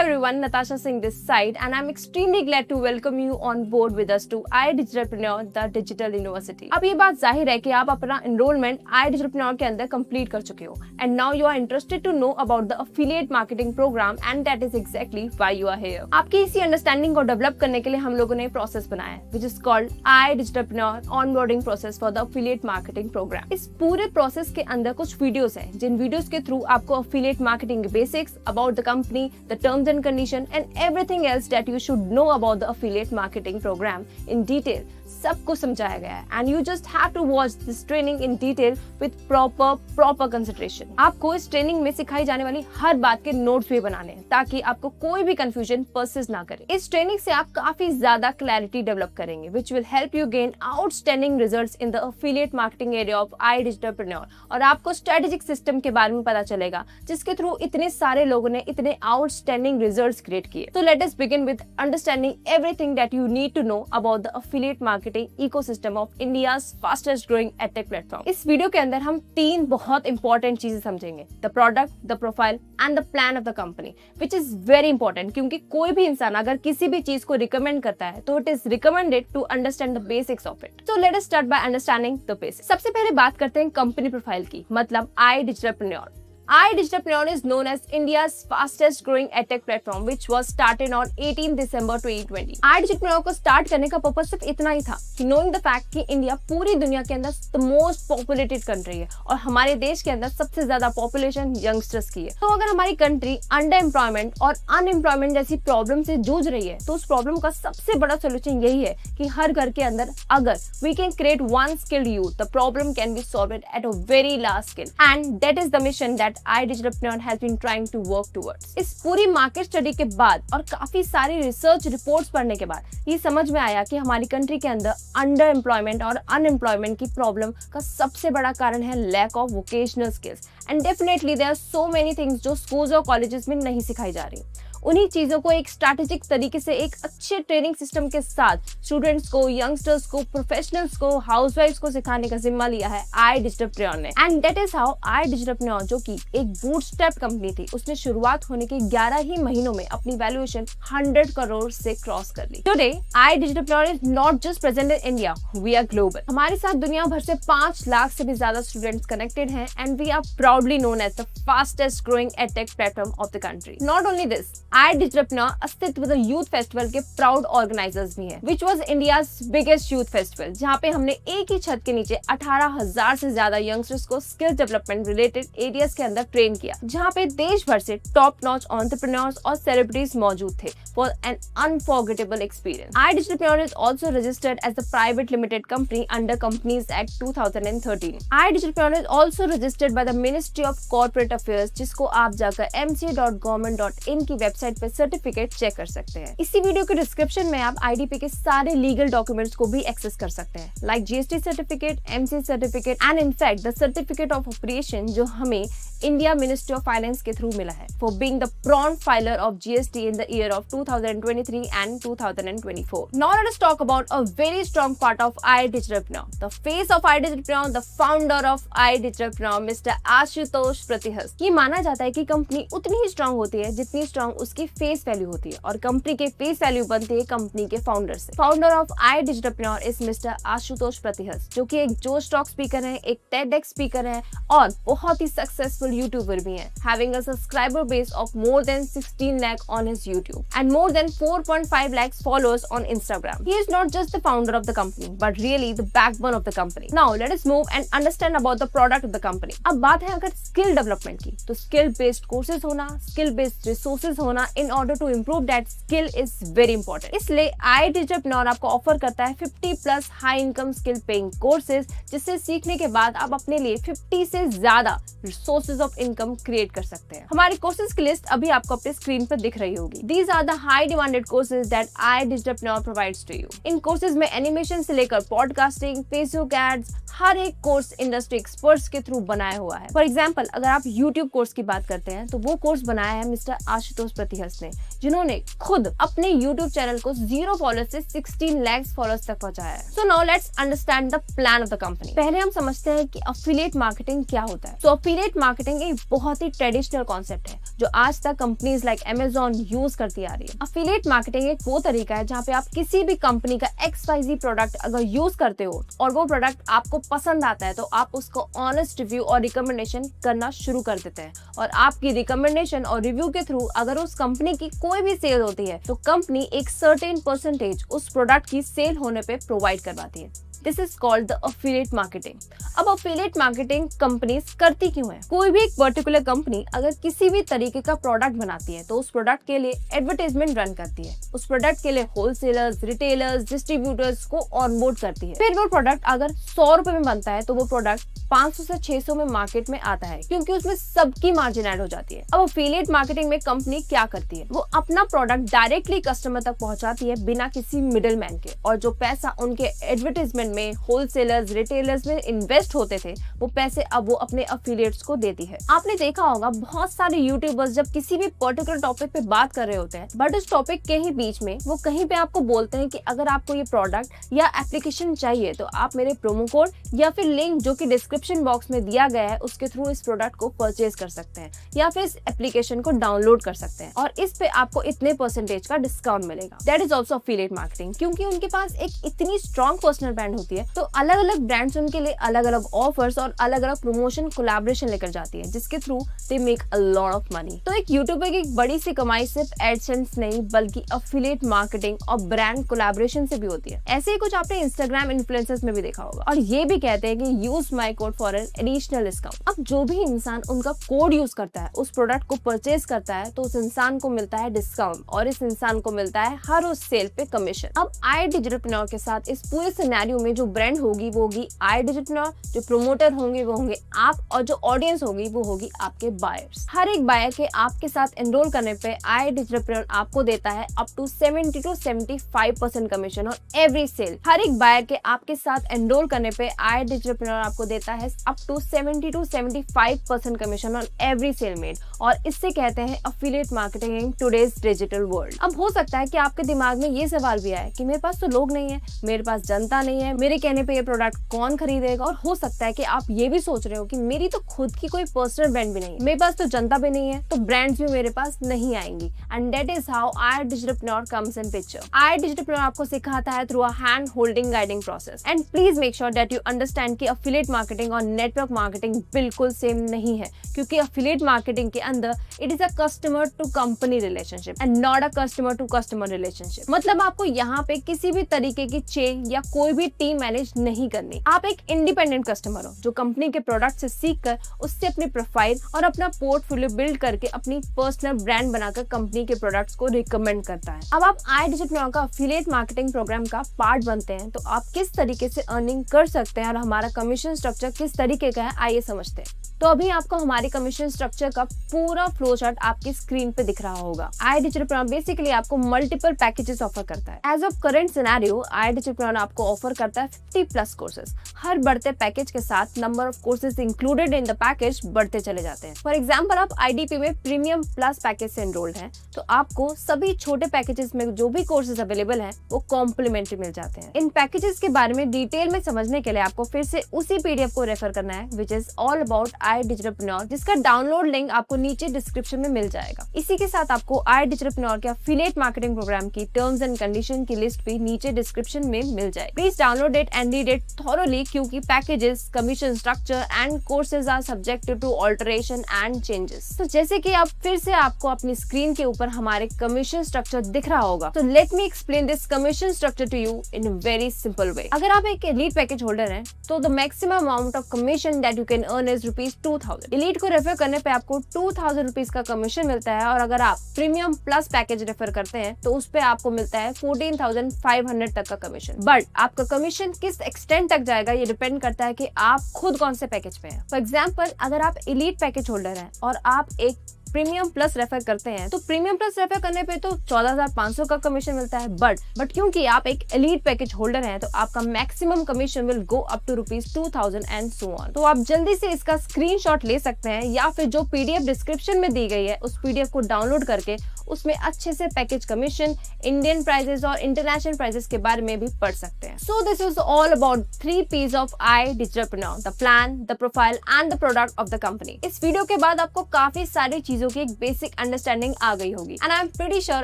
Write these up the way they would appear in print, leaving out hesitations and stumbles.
everyone, Natasha Singh this side, and I'm extremely glad to welcome you on board with us to iDigitalpreneur, the Digital University. अब ये बात जाहिर है कि आप अपना enrollment iDigitalpreneur के अंदर complete कर चुके हो, and now you are interested to know about the affiliate marketing program, and that is exactly why you are here. आपकी इसी understanding को develop करने के लिए हम लोगों ने process बनाया है, which is called iDigitalpreneur onboarding process for the affiliate marketing program. इस पूरे process के अंदर कुछ videos हैं, जिन videos के through आपको affiliate marketing basics about the company, the terms and condition and everything else that you should know about the affiliate marketing program in detail सब कुछ समझाया गया है and you just have to watch this training in detail with proper consideration. आपको इस training में सिखाई जाने वाली हर बात के नोट्स भी बनाने हैं ताकि आपको कोई भी कंफ्यूजन परसिस्ट ना करे. इस ट्रेनिंग से आप काफी ज्यादा क्लैरिटी डेवलप करेंगे which will help you gain outstanding results in the affiliate marketing area of iDigitalpreneur और आपको स्ट्रेटेजिक सिस्टम के बारे में पता चलेगा जिसके थ्रू इतने सारे लोगों ने इतने आउटस्टैंडिंग रिजल्ट्स क्रिएट किए. So let us begin with understanding everything that you need to know about the affiliate marketing ecosystem of India's fastest growing edtech platform. इस वीडियो के अंदर हम तीन बहुत इंपॉर्टेंट चीजें समझेंगे. The product, the profile and the plan of the company, which is very important क्योंकि कोई भी इंसान अगर किसी भी चीज को रिकमेंड करता है तो it is recommended to understand the basics of it. So let us start by understanding the basics. सबसे पहले बात करते हैं कंपनी प्रोफाइल की, मतलब iDigitalpreneur. iDigitalpreneur is known as India's fastest growing edtech platform which was started on 18 December 2020. iDigitalpreneur को start करने का पर्पस सिर्फ इतना ही था कि knowing the fact कि इंडिया पूरी दुनिया के अंदर the most populated country है और हमारे देश के अंदर सबसे ज्यादा पॉपुलेशन यंगस्टर्स की है. तो अगर हमारी कंट्री अंडर एम्प्लॉयमेंट और अनएम्प्लॉयमेंट जैसी प्रॉब्लम से जूझ रही है तो उस प्रॉब्लम का सबसे बड़ा सोल्यूशन यही है कि हर घर के अंदर अगर we can create one skilled youth, the problem can be solved at a very large scale and that is the mission that iDigitalpreneur has been trying to work towards. इस पूरी मार्केट स्टडी के बाद और काफी सारी research reports पढ़ने के बाद ये समझ में आया कि हमारी कंट्री के अंदर अंडर एम्प्लॉयमेंट और अनएम्प्लॉयमेंट की प्रॉब्लम का सबसे बड़ा कारण है lack of vocational skills and definitely there are so many things जो स्कूल्स और कॉलेजेस में नहीं सिखाई जा रही. उन्हीं चीजों को एक स्ट्रैटेजिक तरीके से एक अच्छे ट्रेनिंग सिस्टम के साथ स्टूडेंट्स को, यंगस्टर्स को, प्रोफेशनल्स को, हाउसवाइफ्स को सिखाने का जिम्मा लिया है iDigitalpreneur ने. And that is how iDigitalpreneur, जो कि एक बूटस्ट्रैप कंपनी थी, उसने शुरुआत होने के 11 ही महीनों में अपनी वैल्यूएशन 100 करोड़ से क्रॉस कर ली. Today iDigitalpreneur is not just present in India, we are global. हमारे साथ दुनिया भर से 5 लाख से भी ज्यादा स्टूडेंट्स कनेक्टेड हैं and we are proudly known as the fastest growing edtech platform of the country. Not only this, iDigitalpreneur Astitva the youth festival के प्राउड ऑर्गेनाइजर्स भी हैं, which was India's biggest youth festival, जहाँ पे हमने एक ही छत के नीचे 18,000 से ज्यादा यंगस्टर्स को स्किल डेवलपमेंट रिलेटेड एरियाज के अंदर ट्रेन किया, जहाँ पे देश भर से टॉप नॉच एंटरप्रेन्योर्स और सेलिब्रिटीज मौजूद थे for an unforgettable experience. iDigitalpreneur is also registered as a private limited company under Companies Act 2013. iDigitalpreneur is also registered by the Ministry of Corporate Affairs, जिसको आप जाकर mca.government.in की website पे certificate check कर सकते हैं. इसी वीडियो के डिस्क्रिप्शन में आप आईडीपी के सारे लीगल डॉक्यूमेंट्स को भी एक्सेस कर सकते हैं, like GST certificate, MC certificate and in fact the certificate of operation जो हमें इंडिया मिनिस्ट्री ऑफ फाइनेंस के थ्रू मिला है for being the prompt filer of GST in the year of 2023 and 2024. Now let us talk about a very strong part of iDigitalpreneur, the face of iDigitalpreneur, the founder of iDigitalpreneur, Mr. Ashutosh Pratihas. ये माना जाता है कि company उतनी ही strong होती है जितनी strong उसकी फेस वैल्यू होती है और कंपनी के फेस वैल्यू बनती है कंपनी के फाउंडर से. Founder of iDigitalpreneur is mister Ashutosh Pratihas, जो कि एक जोश टॉक स्पीकर है, एक TEDx स्पीकर है और बहुत ही सक्सेसफुल यूट्यूबर भी हैं, having a subscriber base of more than 16 lakh on his YouTube and more than 4.5 lakhs followers on Instagram. He is not just the founder of the company but really the backbone of the company. Now let us move and understand about the product of the company. अब बात है अगर skill development की, तो skill based courses होना, skill based resources होना in order to improve that skill is very important. इसलिए iDigitalpreneur आपको ऑफर करता है 50+ high income skill paying courses, जिससे सीखने के बाद आप अपने लिए 50 से ज्यादा सोर्सेज ऑफ इनकम क्रिएट कर सकते हैं. हमारी कोर्सेज की लिस्ट अभी आपको अपने स्क्रीन पर दिख रही होगी. These are the high demanded courses that iDigitalpreneur provides to you. In courses में एनिमेशन से लेकर पॉडकास्टिंग, फेसबुक एड्स, हर एक कोर्स इंडस्ट्री एक्सपर्ट्स के थ्रू बनाया हुआ है. फॉर एग्जाम्पल, अगर आप यूट्यूब कोर्स की बात करते हैं तो वो कोर्स बनाया है मिस्टर आशुतोष प्रतिहस ने, जिन्होंने खुद अपने यूट्यूब चैनल को 0 फॉलोअर्स से 16 लाख फॉलोअर्स तक पहुंचाया है. So now let's understand the plan of the company. पहले हम समझते हैं कि अफिलिएट मार्केटिंग क्या होता है. तो अफिलिएट मार्केटिंग एक बहुत ही ट्रेडिशनल कॉन्सेप्ट है जो आज तक कंपनीज लाइक Amazon यूज करती आ रही है। अफिलिएट मार्केटिंग एक वो तरीका है जहाँ पे आप किसी भी कंपनी का XYZ प्रोडक्ट अगर यूज करते हो और वो प्रोडक्ट आपको पसंद आता है तो आप उसको ऑनेस्ट रिव्यू और रिकमेंडेशन करना शुरू कर देते हैं, और आपकी रिकमेंडेशन और रिव्यू के थ्रू अगर उस कंपनी की कोई भी सेल होती है तो कंपनी एक सर्टेन परसेंटेज उस प्रोडक्ट की सेल होने पे प्रोवाइड करवाती है। This is called the affiliate marketing. अब अफिलिएट मार्केटिंग कंपनीज करती क्यों है? कोई भी एक पर्टिकुलर कंपनी अगर किसी भी तरीके का प्रोडक्ट बनाती है तो उस प्रोडक्ट के लिए एडवर्टाइजमेंट रन करती है, उस प्रोडक्ट के लिए होलसेलर्स, रिटेलर्स, डिस्ट्रीब्यूटर्स को ऑनबोर्ड करती है। फिर वो प्रोडक्ट अगर 100 रुपए में बनता है तो वो प्रोडक्ट 500 से 600 में मार्केट में आता है, क्योंकि उसमें सबकी मार्जिन ऐड हो जाती है। अब अफिलिएट मार्केटिंग में कंपनी क्या करती है? वो अपना प्रोडक्ट डायरेक्टली कस्टमर तक पहुंचाती है बिना किसी मिडिल मैन के, और जो पैसा उनके एडवर्टाइजमेंट में होलसेलर्स, रिटेलर्स में इन्वेस्ट होते थे वो पैसे अब वो अपने अफिलिएट्स को देती है। आपने देखा होगा बहुत सारे यूट्यूबर्स जब किसी भी पर्टिकुलर टॉपिक पे बात कर रहे होते हैं, बट उस टॉपिक के ही बीच में वो कहीं पे आपको बोलते हैं कि अगर आपको ये प्रोडक्ट या एप्लीकेशन चाहिए तो आप मेरे प्रोमो कोड या फिर लिंक जो कि डिस्क्रिप्शन बॉक्स में दिया गया है उसके थ्रू इस प्रोडक्ट को परचेज कर सकते हैं या फिर इस एप्लीकेशन को डाउनलोड कर सकते हैं, और इस पे आपको इतने परसेंटेज का डिस्काउंट मिलेगा। That is also affiliate marketing, क्योंकि उनके पास एक इतनी स्ट्रॉन्ग पर्सनल ब्रांड होती है तो अलग अलग ब्रांड्स उनके लिए अलग अलग ऑफर्स और अलग अलग प्रमोशन कोलैबोरेशन लेकर जाती है, जिसके through they make a lot of money. तो एक यूट्यूबर की एक बड़ी सी कमाई सिर्फ एडसेंस नहीं बल्कि अफिलिएट मार्केटिंग और ब्रांड कोलैबोरेशन से भी होती है। ऐसे ही कुछ आपने इंस्टाग्राम इन्फ्लुएंसर्स में भी देखा होगा, और ये भी कहते हैं कि use my code for an additional discount. अब जो भी इंसान उनका कोड यूज करता है, उस प्रोडक्ट को परचेज करता है, तो उस इंसान को मिलता है डिस्काउंट और इस इंसान को मिलता है हर उस सेल पे कमीशन। अब आई डिजिटलप्रेन्योर के साथ इस पूरे सिनेरियो में जो ब्रांड होगी वो होगी आई डिजिटलप्रेन्योर, जो प्रोमोटर होंगे वो होंगे आप, और जो ऑडियंस होगी वो होगी आपके बायर्स। हर एक बायर के आपके साथ एनरोल करने पे आई डिजिटलप्रेन्योर आपको देता है up to 70 to 75% commission on every sale. हर एक बायर के आपके साथ एनरोल करने पे आई डिजिटलप्रेन्योर आपको देता है up to 70 to 75% commission on every sale made, और इससे कहते हैं affiliate marketing in today's digital world. अब हो सकता है कि आपके दिमाग में ये सवाल भी आए कि मेरे पास तो लोग नहीं है, मेरे पास जनता नहीं है, मेरे कहने पे ये प्रोडक्ट कौन खरीदेगा, और हो सकता है कि आप ये भी सोच रहे हो कि मेरी तो खुद की कोई पर्सनल ब्रांड भी नहीं है, मेरे पास तो जनता भी नहीं है, तो ब्रांड्स भी मेरे पास नहीं आएंगी। And that is how iDigitalpreneur comes in picture. IDigitalpreneur आपको सिखाता है through a hand holding guiding process. And please make sure that you understand कि अफिलिएट मार्केटिंग और नेटवर्क मार्केटिंग बिल्कुल सेम नहीं है, क्योंकि अफिलिएट मार्केटिंग के अंदर it is a customer to company relationship and not a customer to customer relationship. मतलब आपको यहाँ पे किसी भी तरीके की चेन या कोई भी टीम मैनेज नहीं करनी। आप एक इंडिपेंडेंट कस्टमर हो जो कंपनी के प्रोडक्ट से सीखकर उससे अपनी प्रोफाइल और अपना पोर्टफोलियो बिल्ड करके अपनी पर्सनल ब्रांड बनाकर कंपनी के प्रोडक्ट्स को रिकमेंड करता है। अब आप आई डिजिटलप्रेन्योर का अफिलिएट मार्केटिंग प्रोग्राम का पार्ट बनते हैं तो आप किस तरीके से अर्निंग कर सकते हैं और हमारा कमीशन स्ट्रक्चर किस तरीके का है आइए समझते हैं। तो अभी आपको हमारे कमीशन स्ट्रक्चर का पूरा फ्लो चार्ट आपकी स्क्रीन पे दिख रहा होगा। आई डिजिटलप्रेन्योर बेसिकली आपको मल्टीपल पैकेजेस ऑफर करता है। As of current scenario iDigitalpreneur आपको ऑफर करता है 50+ कोर्सेज। हर बढ़ते पैकेज के साथ number of courses included in the package बढ़ते चले जाते हैं। फॉर एग्जाम्पल आप IDP में प्रीमियम प्लस पैकेज से एनरोल्ड हैं तो आपको सभी छोटे पैकेजेस में जो भी कोर्सेज अवेलेबल हैं वो कॉम्प्लीमेंट्री मिल जाते हैं। इन पैकेजेस के बारे में डिटेल में समझने के लिए आपको फिर से उसी PDF को रेफर करना है which is all about iDigitalpreneur, जिसका डाउनलोड लिंक आपको नीचे डिस्क्रिप्शन में मिल जाएगा। इसी के साथ आपको आई डिजिटलप्रेन्योर के अफिलिएट मार्केटिंग प्रोग्राम की टर्म्स एंड कंडीशन की लिस्ट भी नीचे डिस्क्रिप्शन में मिल जाएगी। Please download it and read it thoroughly, क्योंकि packages, commission structure and courses are subjected to alteration and changes. तो जैसे कि अब फिर से आपको अपनी स्क्रीन के ऊपर हमारे कमीशन स्ट्रक्चर दिख रहा होगा, तो let me explain this commission structure to you in a very simple way. अगर आप एक एलीट पैकेज होल्डर हैं तो the maximum amount of commission that you can earn is ₹2000। Elite को रेफर करने पे आपको ₹2000 का कमीशन मिलता है, और अगर आप प्रीमियम प्लस पैकेज रेफर करते हैं तो उस पे आपको मिलता है 14,500 तक का कमीशन। बट आपका कमीशन किस एक्सटेंट तक जाएगा ये डिपेंड करता है कि आप खुद कौन से पैकेज पे हैं। फॉर एग्जाम्पल अगर आप एलीट पैकेज होल्डर हैं और आप एक प्रीमियम प्लस रेफर करते हैं तो प्रीमियम प्लस रेफर करने पे तो 14,500 का कमीशन मिलता है, बट क्योंकि आप एक एलीट पैकेज होल्डर हैं तो आपका maximum commission will go up to ₹2,000 and so on. तो आप जल्दी से इसका स्क्रीनशॉट ले सकते हैं या फिर जो PDF डिस्क्रिप्शन में दी गई है उस PDF को डाउनलोड करके उसमें अच्छे से पैकेज कमीशन, इंडियन प्राइजेस और इंटरनेशनल प्राइजेस के बारे में भी पढ़ सकते हैं। So this is all about 3 P's of iDigitalpreneur, the plan, the profile and the product of the company. इस वीडियो के बाद आपको काफी सारी चीजों की एक बेसिक अंडरस्टैंडिंग आ गई होगी and I am pretty sure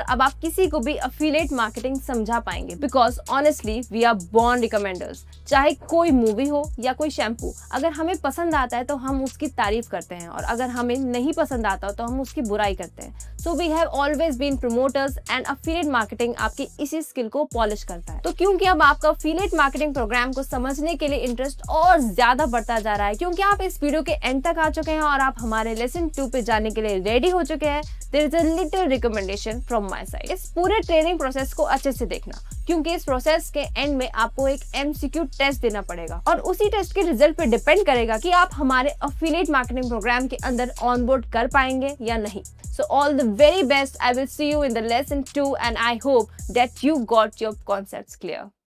अब आप किसी को भी अफिलिएट मार्केटिंग समझा पाएंगे, because honestly we are born recommenders. चाहे कोई मूवी हो या कोई शैम्पू, अगर हमें पसंद आता है तो हम उसकी तारीफ करते हैं और अगर हमें नहीं पसंद आता तो हम उसकी बुराई करते हैं। So we have always been promoters and affiliate marketing आपकी इसी स्किल को पॉलिश करता है। तो क्योंकि अब आपका अफिलिएट मार्केटिंग प्रोग्राम को समझने के लिए इंटरेस्ट और ज्यादा बढ़ता जा रहा है, क्योंकि आप इस वीडियो के एंड तक आ चुके हैं और आप हमारे लेसन 2 पे जाने के लिए रेडी हो चुके हैं, there is a little recommendation from my side. इस पूरे ट्रेनिंग प्रोसेस को अच्छे से देखना, क्योंकि इस प्रोसेस के एंड में आपको एक MCQ टेस्ट देना पड़ेगा और उसी टेस्ट के रिजल्ट पे डिपेंड करेगा कि आप हमारे अफिलिएट मार्केटिंग प्रोग्राम के अंदर ऑनबोर्ड कर पाएंगे या नहीं। So all the very best. I will see you in the lesson 2 and I hope that you got your concepts clear.